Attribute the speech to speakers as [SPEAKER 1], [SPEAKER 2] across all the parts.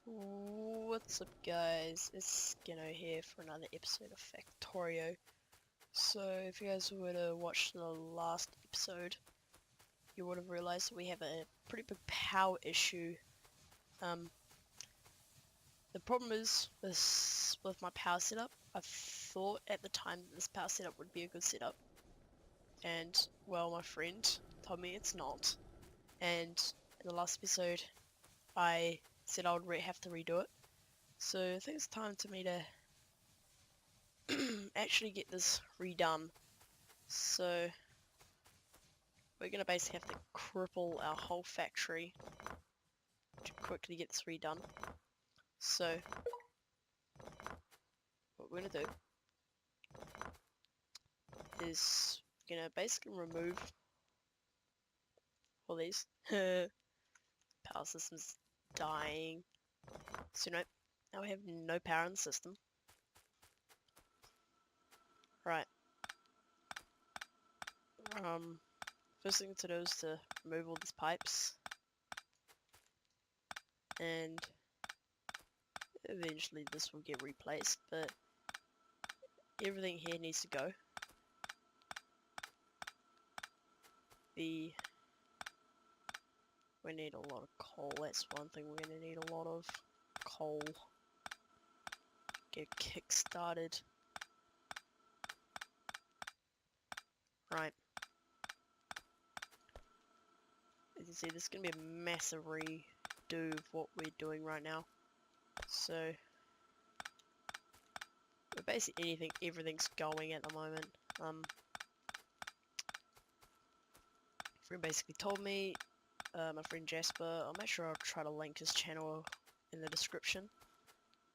[SPEAKER 1] What's up guys, it's Skino here for another episode of Factorio. So if you guys were to watch the last episode, you would have realized that we have a pretty big power issue. The problem is with my power setup, I thought at the time that this power setup would be a good setup. And well, my friend told me it's not. And in the last episode, I said I would have to redo it. So I think it's time for me to actually get this redone. So we're gonna basically have to cripple our whole factory to quickly get this redone. So what we're gonna do is we're gonna basically remove all these. Power system's dying. So now we have no power in the system. Right. First thing to do is to remove all these pipes. And eventually this will get replaced, but everything here needs to go. We need a lot of coal, that's one thing we're gonna need a lot of coal. Get kick-started. Right. As you see, this is gonna be a massive redo of what we're doing right now. So basically everything's going at the moment. Friend basically told me, my friend Jasper, I'll make sure I'll try to link his channel in the description,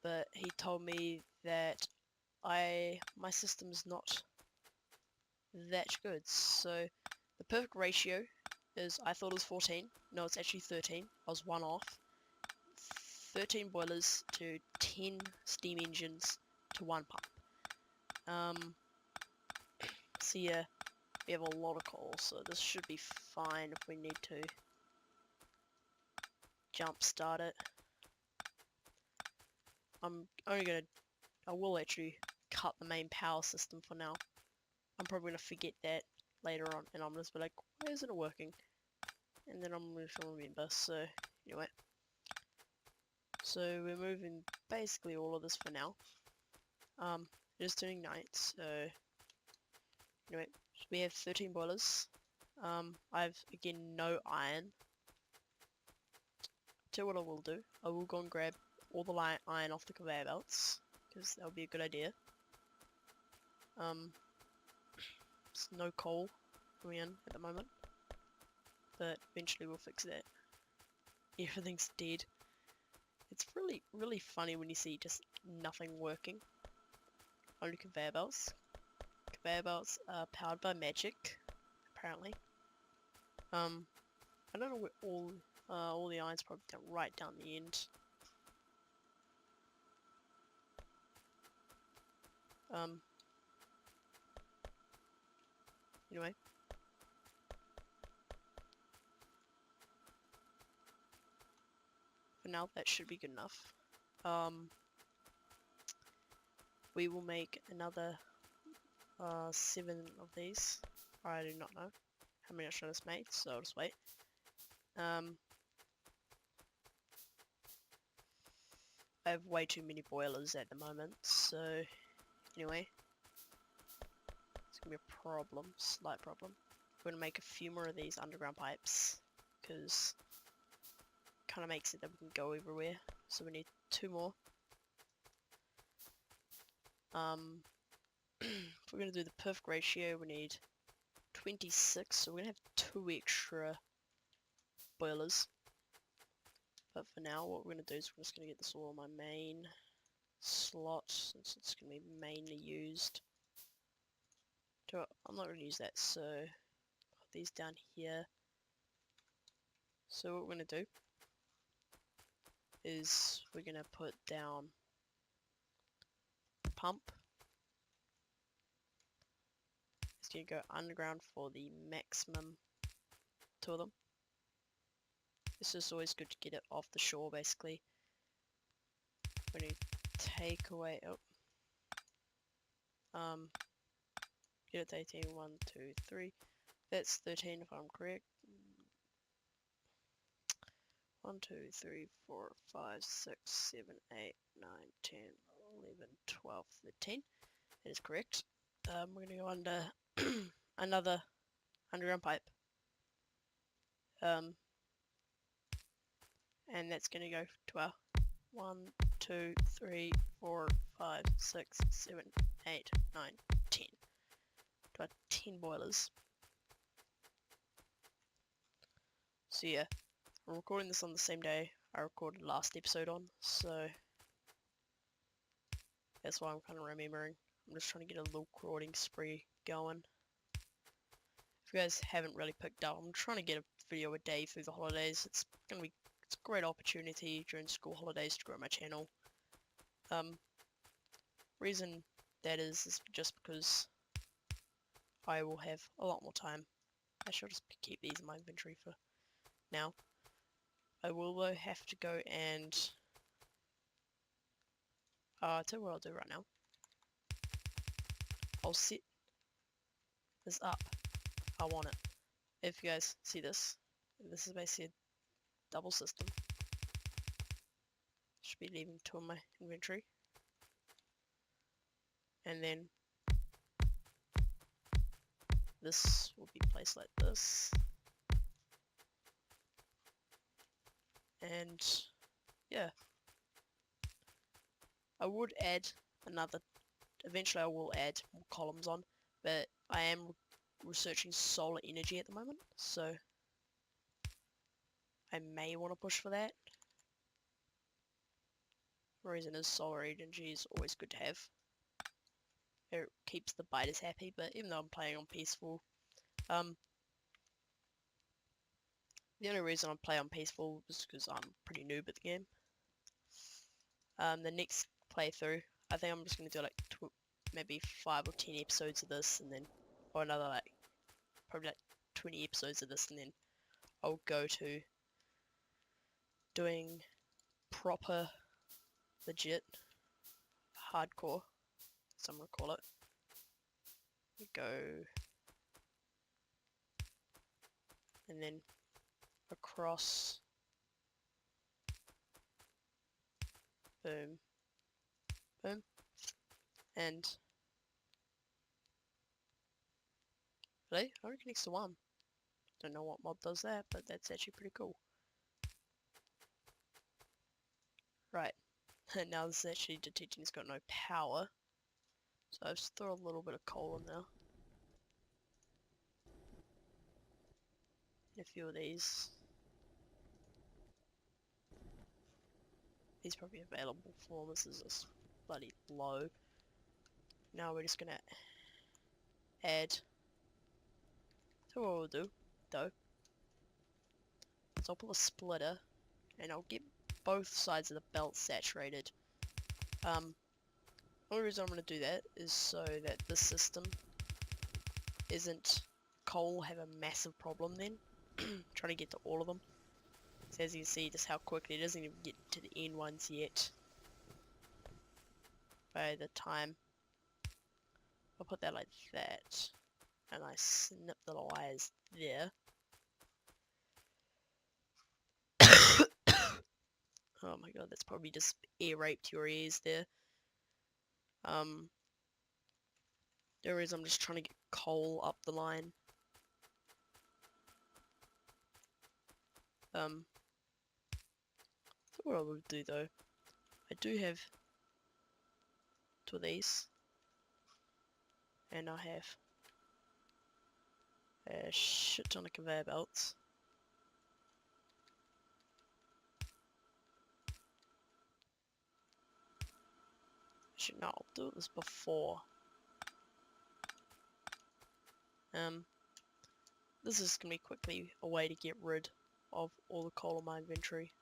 [SPEAKER 1] but he told me that my system's not that good. So the perfect ratio is, I thought it was 14, no it's actually 13, I was one off. 13 boilers to 10 steam engines to 1 pump. So yeah, we have a lot of coal, so this should be fine if we need to jump start it. I will actually cut the main power system for now. I'm probably gonna forget that later on, and I'm just be like, why isn't it working? And then I'm gonna remember. So anyway, so we're moving basically all of this for now. It is turning night, so anyway, so we have 13 boilers. I've again no iron. Tell you what I will do. I will go and grab all the iron off the conveyor belts, because that would be a good idea. There's no coal coming in at the moment, but eventually we'll fix that. Everything's dead. It's really funny when you see just nothing working. Only conveyor belts. Conveyor belts are powered by magic, apparently. I don't know where all the iron's probably right down the end. Anyway. For now, that should be good enough. We will make another 7 of these. I do not know how many I should have made, so I'll just wait. I have way too many boilers at the moment, so anyway, it's gonna be a problem, slight problem. We're gonna make a few more of these underground pipes, because it kind of makes it that we can go everywhere. So we need 2 more. If we're gonna do the perfect ratio, we need 26, so we're gonna have 2 extra boilers. But for now, what we're gonna do is we're just gonna get this all on my main slot, since it's gonna be mainly used. I'm not gonna use that, so put these down here. So what we're gonna do is we're gonna put down pump. It's gonna go underground for the maximum 2 of them. It's just always good to get it off the shore, basically. when you take away, get it to 18, 1, 2, 3, that's 13 if I'm correct. 1, 2, 3, 4, 5, 6, 7, 8, 9, 10, 11, 12, 13. That is correct. We're going to go under another underground pipe. And that's going to go to our 1, 2, 3, 4, 5, 6, 7, 8, 9, 10. To our 10 boilers. So yeah, I'm recording this on the same day I recorded last episode on, so that's why I'm kind of remembering. I'm just trying to get a little recording spree going. If you guys haven't really picked up, I'm trying to get a video a day through the holidays. It's a great opportunity during school holidays to grow my channel. Reason that is just because I will have a lot more time. I should just keep these in my inventory for now. I will though have to go and I'll tell you what I'll do right now. I'll set this up. I want it. If you guys see this is basically a double system. Should be leaving two in my inventory. And then this will be placed like this. And yeah. I would add eventually I will add more columns on, but I am researching solar energy at the moment, so I may want to push for that. The reason is solar energy is always good to have. It keeps the biters happy, but even though I'm playing on peaceful, the only reason I play on peaceful is because I'm pretty noob at the game. The next playthrough, I think I'm just going to do like maybe 5 or 10 episodes of this, and then, or another like, probably like 20 episodes of this, and then I'll go to doing proper, legit, hardcore, as I'm going to call it. We go, and then across, boom, boom, and really, it only connects to one. Don't know what mod does that, but that's actually pretty cool. Right, now this is actually detecting it's got no power, so I'll just throw a little bit of coal in there. And a few of these. These probably available for this is just bloody low. Now we're just gonna add. So what we'll do, though, is I'll pull a splitter, and I'll get both sides of the belt saturated. The only reason I'm going to do that is so that this system isn't coal have a massive problem then, trying to get to all of them. So as you can see just how quickly it doesn't even get to the end ones yet. By the time I'll put that like that, and I snip the wires there. Oh my god, that's probably just air raped your ears there. There is, I'm just trying to get coal up the line. So what I will do though, I do have two of these, and I have a shit ton of conveyor belts. Actually, no, I'll do this before. This is gonna be quickly a way to get rid of all the coal in my inventory.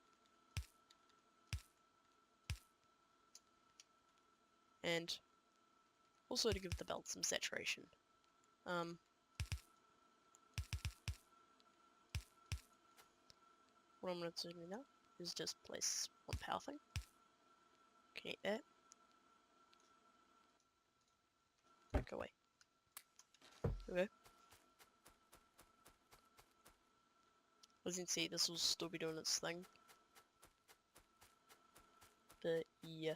[SPEAKER 1] And also to give the belt some saturation. What I'm going to do now is just place one power thing. Connect that. Go away. Okay. As you can see, this will still be doing its thing. But yeah.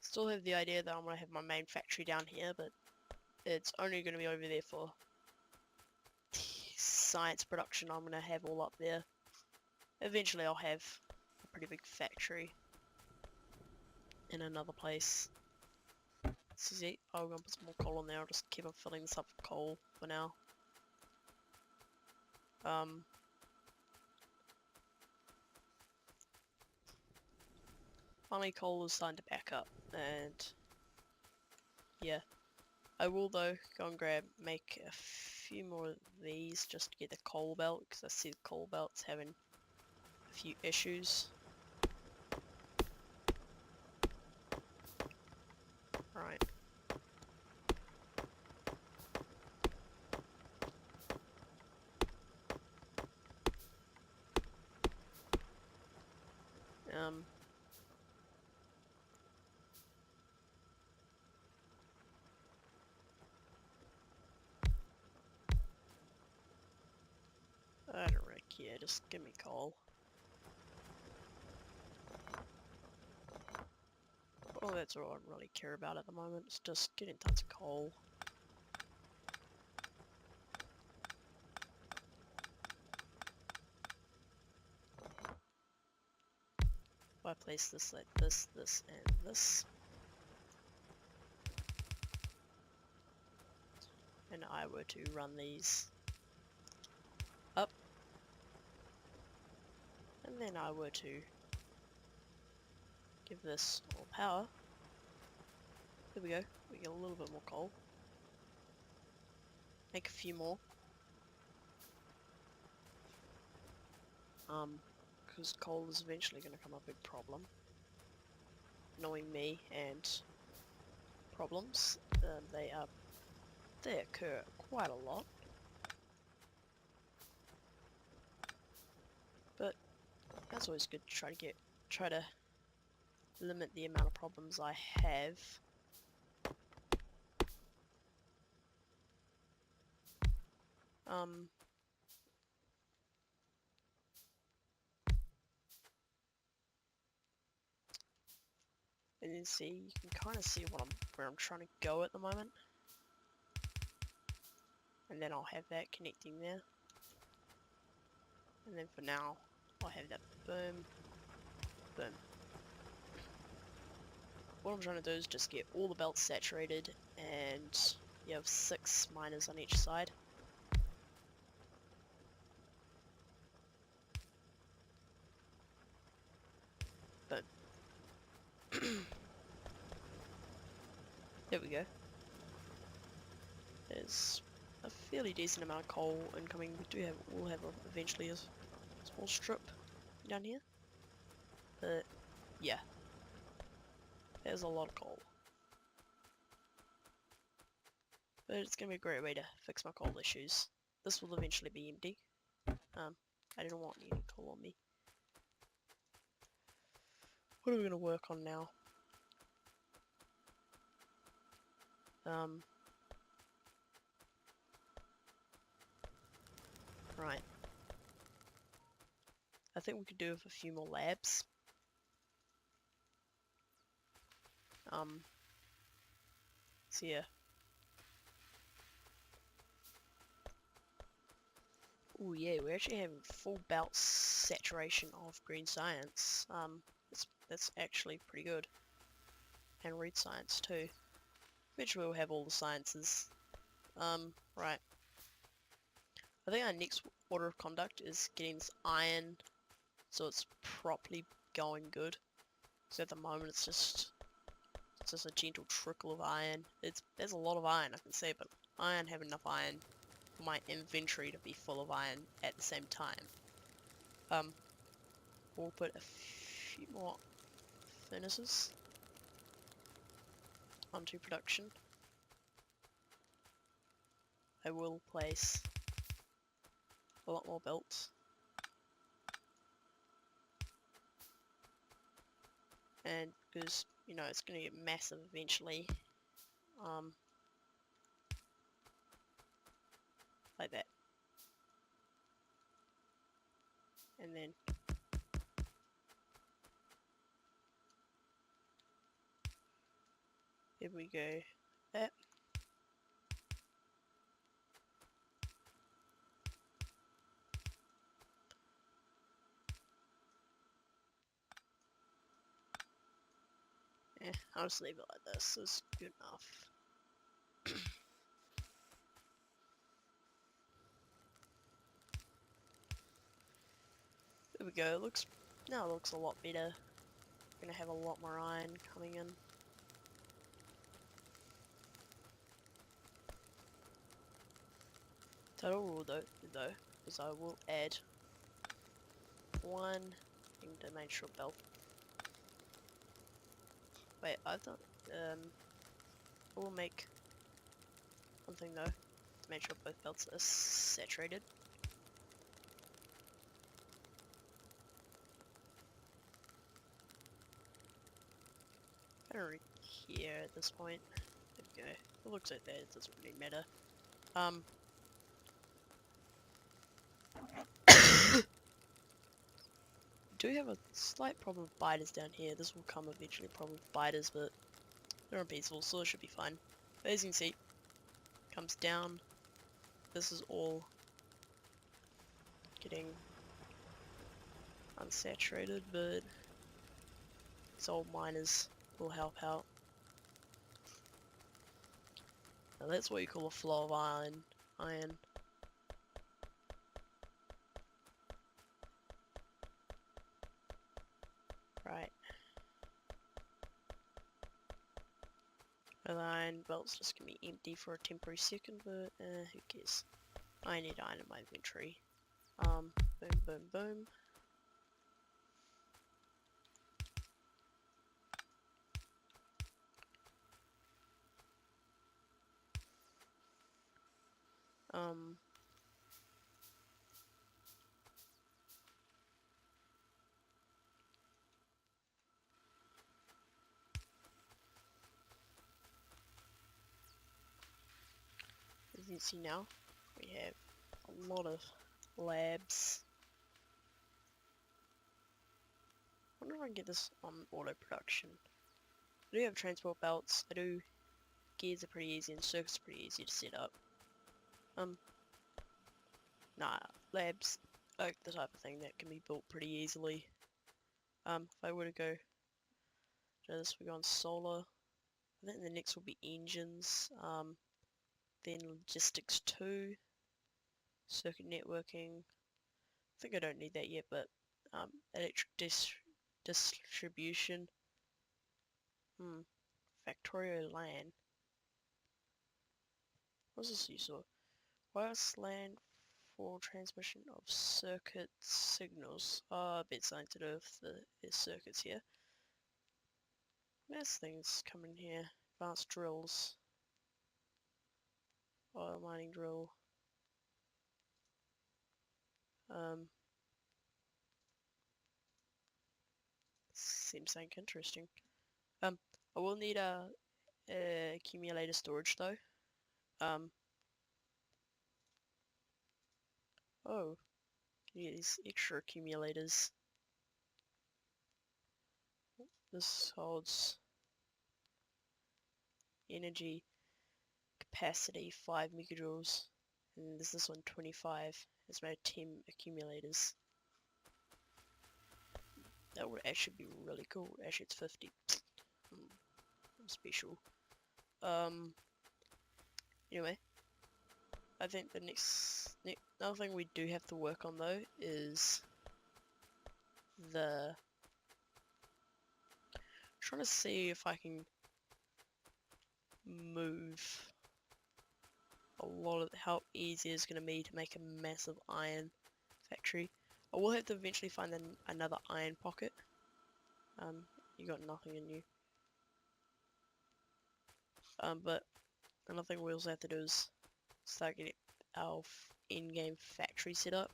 [SPEAKER 1] Still have the idea that I'm gonna have my main factory down here, but it's only gonna be over there for science production. I'm gonna have all up there. Eventually I'll have a pretty big factory in another place. This is it. I'm gonna put some more coal in there. I'll just keep on filling this up with coal for now. Finally coal is starting to back up, and yeah. I will though go and make a few more of these just to get the coal belt, because I see the coal belt's having a few issues. Right. I don't really care, just give me coal. Well, that's all I really care about at the moment, it's just getting tons of coal. If I place this like this, this, and this, and I were to run these up, and then I were to give this more power, there we go, we get a little bit more coal. Make a few more. Because coal is eventually going to become a big problem. Knowing me and problems, they occur quite a lot. But that's always good to try to limit the amount of problems I have. And you see, you can kind of see where I'm trying to go at the moment. And then I'll have that connecting there. And then for now, I'll have that boom, boom. What I'm trying to do is just get all the belts saturated, and you have 6 miners on each side. Boom. There we go. There's a fairly decent amount of coal incoming. We'll have eventually a small strip down here. But yeah, there's a lot of coal. But it's gonna be a great way to fix my coal issues. This will eventually be empty. I didn't want any coal on me. What are we gonna work on now? Right. I think we could do with a few more labs. So yeah. Oh yeah, we're actually having full belt saturation of green science. That's actually pretty good. And read science too. Eventually we'll have all the sciences. Right. I think our next order of conduct is getting this iron so it's properly going good. So at the moment it's just a gentle trickle of iron. There's a lot of iron, I can say, but I don't have enough iron for my inventory to be full of iron at the same time. We'll put a few more furnaces onto production. I will place a lot more belts. and because, you know, it's gonna get massive eventually. Like that. And then here we go. That. Yeah, I'll just leave it like this. It's good enough. There we go. Now it looks a lot better. Gonna have a lot more iron coming in. Total rule though, is I will add one dimensional belt. Wait, I thought I will make one thing though, to make sure both belts are saturated. I don't really care at this point. There we go. It looks like that, it doesn't really matter. Do have a slight problem with biters down here. This will come eventually, problem with biters, but they're unpeaceful, so it should be fine. But as you can see, comes down. This is all getting unsaturated, but these old miners will help out. Now that's what you call a flow of iron. Right. And the iron belt's just gonna be empty for a temporary second, but who cares? I need iron in my inventory. Boom, boom, boom. As you can see now, we have a lot of labs. I wonder if I can get this on auto production. I do have transport belts. Gears are pretty easy and circuits are pretty easy to set up. Nah, labs are the type of thing that can be built pretty easily. If I were to go to this, we go on solar. I think the next will be engines. Then logistics 2, circuit networking. I think I don't need that yet, but electric distribution. Factorio LAN. What's this use for? Wireless LAN for transmission of circuit signals. Oh, I bet something to do with the circuits here. There's things coming here. Advanced drills. Oil mining drill. Seems like interesting. I will need a accumulator storage though. Oh, yeah, these extra accumulators. This holds energy capacity 5 megajoules, and this one 25. It's made 10 accumulators. That would actually be really cool. Actually, it's 50. Special. Anyway, I think the another thing we do have to work on though is trying to see if I can move a lot of how easy it's going to be to make a massive iron factory. I will have to eventually find another iron pocket. You got nothing in you. But another thing we also have to do is start getting our in-game factory set up.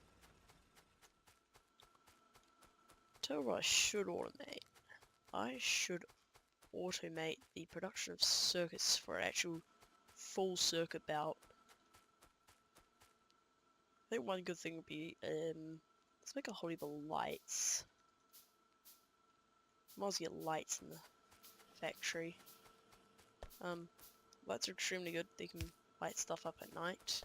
[SPEAKER 1] Tell you what I should automate. I should automate the production of circuits for an actual full circuit belt. I think one good thing would be, let's make a whole heap of lights. Might as well get lights in the factory. Lights are extremely good. They can light stuff up at night.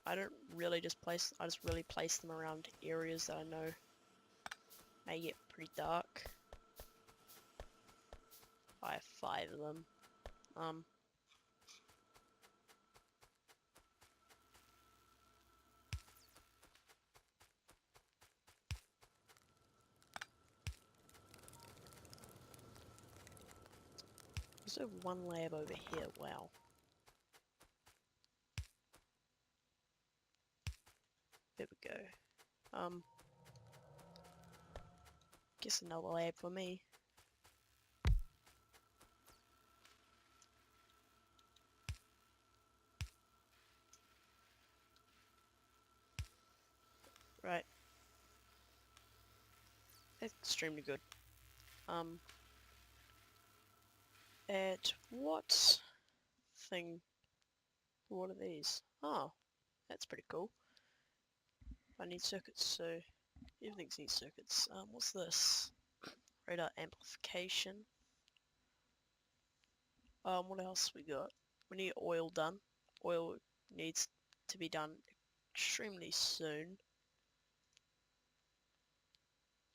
[SPEAKER 1] I don't really just place, I just really place them around areas that I know may get pretty dark. I have 5 of them. There's also one lab over here, wow. There we go. Guess another lab for me. Right. That's extremely good. At what thing? What are these? Oh, that's pretty cool. I need circuits, so everything needs circuits. What's this? Radar amplification. What else we got? We need oil done. Oil needs to be done extremely soon.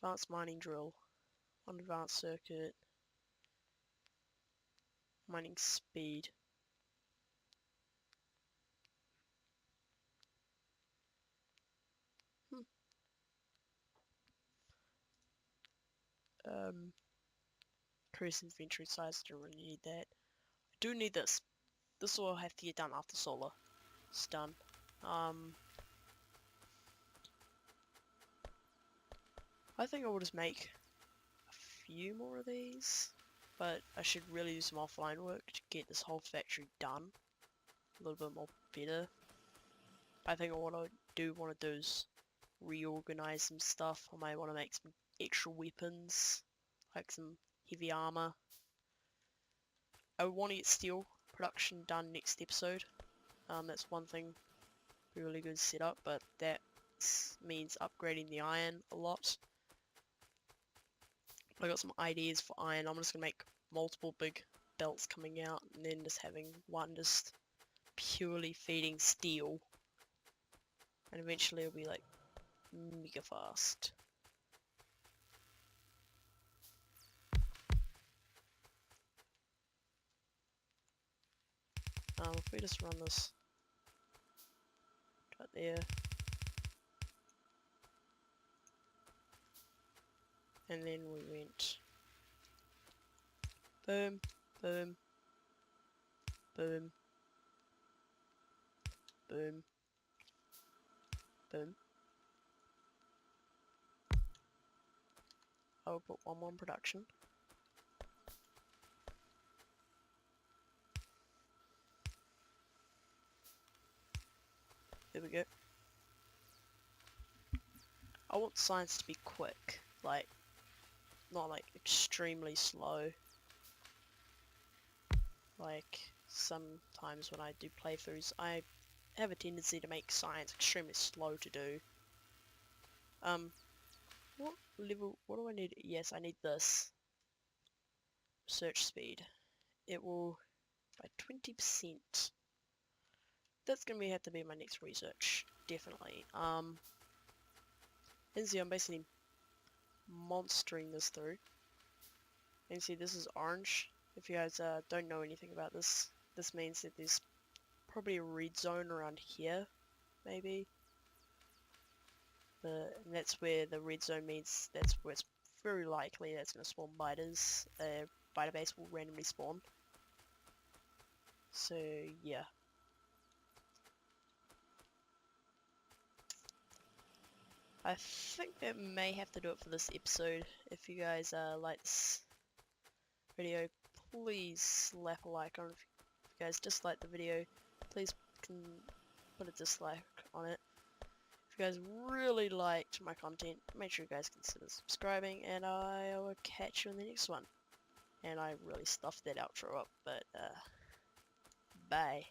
[SPEAKER 1] Advanced mining drill. One advanced circuit. Mining speed. Increase inventory size, don't really need that. I do need this. This will have to get done after solar. It's done. I think I will just make a few more of these, but I should really do some offline work to get this whole factory done a little bit more better. I think what I do want to do is reorganize some stuff. I might want to make some extra weapons, like some heavy armor. I want to get steel production done next episode. That's one thing really good setup, but that means upgrading the iron a lot. I got some ideas for iron. I'm just gonna make multiple big belts coming out, and then just having one just purely feeding steel, and eventually it'll be like mega fast. If we just run this right there, and then we went boom, boom, boom, boom, boom. I'll put one more in production. There we go. I want science to be quick, like, not like extremely slow. Like, sometimes when I do playthroughs, I have a tendency to make science extremely slow to do. What level, what do I need? Yes, I need this. Research speed. It will, by 20%. That's gonna have to be my next research, definitely. And see, I'm basically monstering this through. And see, this is orange. If you guys don't know anything about this, this means that there's probably a red zone around here, maybe. And that's where the red zone means that's where it's very likely that's going to spawn biters. Biter base will randomly spawn. So, yeah. I think that may have to do it for this episode. If you guys like this video, please slap a like on it. If you guys dislike the video, please put a dislike on it. If you guys really liked my content, make sure you guys consider subscribing, and I will catch you in the next one. And I really stuffed that outro up, but bye.